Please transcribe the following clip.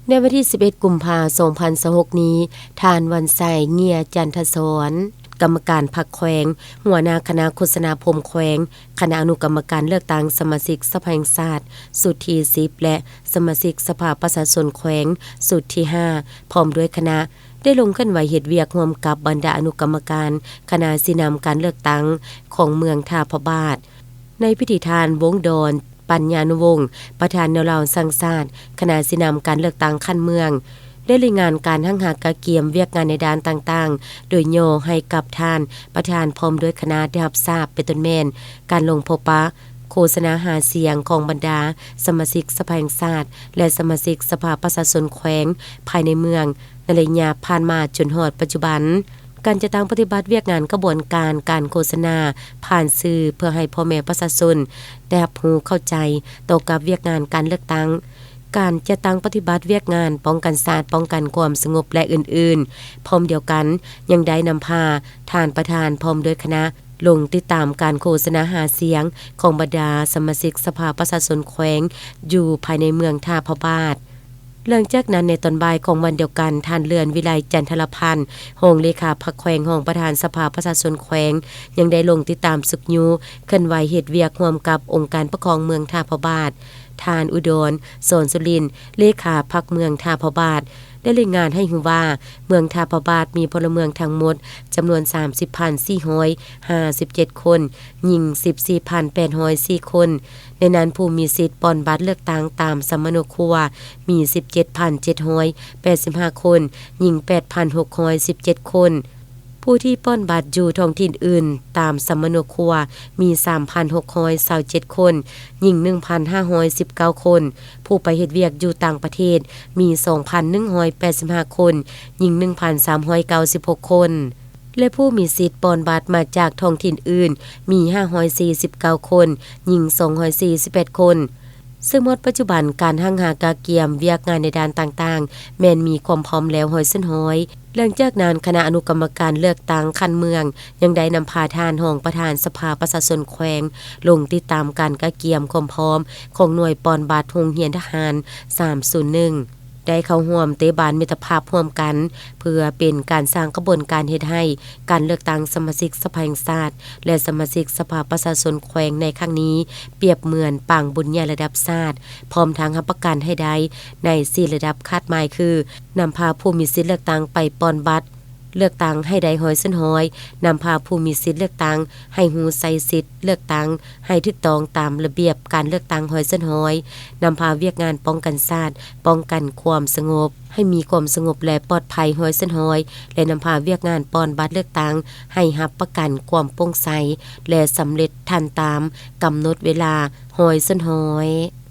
ในวันที่11กุมภาพันธ์2026นี้ทานวันไสเงียจันทศรกรรมการพรรคแขวงหัวหน้าคณะโฆษณาพรมแขวงคณะอนุกรรมการเลือกตั้งสมาชิกสภาแห่งชาติสุดที่10และสมาชิกสภาประชาชนแขวงสุดที่5พร้อมด้วยคณะได้ลงเคลื่อนไหวเฮ็ดเวียกร่วมกับบรรดาอนุกรรมการคณะสินำการเลือกตั้งของเมืองท่าพระบาทในพิธีทานวงดอนปัญญานุวงศ์ประธานแนวร่วมสร้างชาติคณะสินำการเลือกตั้งขั้นเมืองได้รายงานการหั่งหากะเกียมเวียกงานในด้านต่างๆโดยโยให้กับท่านประธานพร้อมด้วยคณะได้รับทราบเป็นต้นแม่นการลงพบปะโฆษณาหาเสียงของบรรดาสมาชิกสภาแห่งชาติและสมาชิกสภาประชาชนแขวงภายในเมืองในระยะผ่านมาจนฮอดปัจจุบันการจะตั้งปฏิบัติเวียกงานกระบวนการโฆษณาผ่านสื่อเพื่อให้พ่อแม่ประชาชนได้รับรู้เข้าใจต่อกับเวียกงานการเลือกตั้งการจะตั้งปฏิบัติเวียกงานป้องกันศาสตร์ป้องกันความสงบและอื่นๆพร้อมเดียวกันยังได้นำพาท่านประธานพร้อมด้วยคณะลงติดตามการโฆษณาหาเสียงของบรรดาสมาชิกสภาประชาชนแขวงอยู่ภายในเมืองท่าพระบาทหลังจากนั้นในตอนบ่ายของวันเดียวกันท่านเลื่อนวิไลจันทรพันธ์รองเลขาพรรคแขวงรองประธานสภาประชาชนแขวงยังได้ลงติดตามสุขยูเคลื่อนไหวเฮ็ดเวียกร่วมกับองค์การปกครองเมืองท่าพระบาทท่านอุดรโสนสุรินทร์เลขาพรรคเมืองท่าพระบาทได้รายงานให้รู้ว่าเมืองท่าพระบาทมีพลเมืองทั้งหมดจำนวน 30,457 คนหญิง 14,804 คนในนั้นผู้มีสิทธิ์ปอนบัตรเลือกตั้งตามสมโนครัวมี 17,785 คนหญิง 8,617 คนผู้ที่ป้อนบัตรอยู่ท้องถิ่นอื่นตามสมโนครัวมี 3,627 คนหญิง 1,519 คนผู้ไปเฮ็ดเวียกอยู่ต่างประเทศมี 2,185 คนหญิง 1,396 คนและผู้มีสิทธิ์ปอนบัตรมาจากท้องถิ่นอื่นมี549คนหญิง248คนซึ่งหมดปัจจุบันการหั่งหากาเกียมเวียกงานในด้านต่างๆแม้นมีความพร้อมแล้วหลังจากนั้นคณะอนุกรรมการเลือกตั้งคันเมืองยังได้นำพาท่านรองประธานสภาประชาชนแขวงลงติดตามการกะเกียมความพร้อมของหน่วยปอนบัตรโรงเรียนทหาร301ได้เข้าร่วมเตะบานมิตรภาพร่วมกันเพื่อเป็นการสร้างกระบวนการเฮ็ดให้การเลือกตั้งสมาชิกสภาแห่งชาติและสมาชิกสภาประชาชนแขวงในครั้งนี้เปรียบเหมือนปางบุญใหญ่ระดับชาติพร้อมทั้งรับประกันให้ได้ใน4ระดับคาดหมายคือนำพาผู้มีสิทธิ์เลือกตั้งไปปอนบัตรเลือกตั้งให้ได้100%นำพาผู้มีสิทธิ์เลือกตั้งให้ฮู้ใส่สิทธิ์เลือกตั้งให้ถูกต้องตามระเบียบการเลือกตั้ง100%นำพาเวียกงานป้องกันศาสตร์ป้องกันความสงบให้มีความสงบและปลอดภัย100%และนำพาเวียกงานปอนบัตรเลือกตั้งให้รับประกันความโปร่งใสและสำเร็จทันตามกำหนดเวลา100%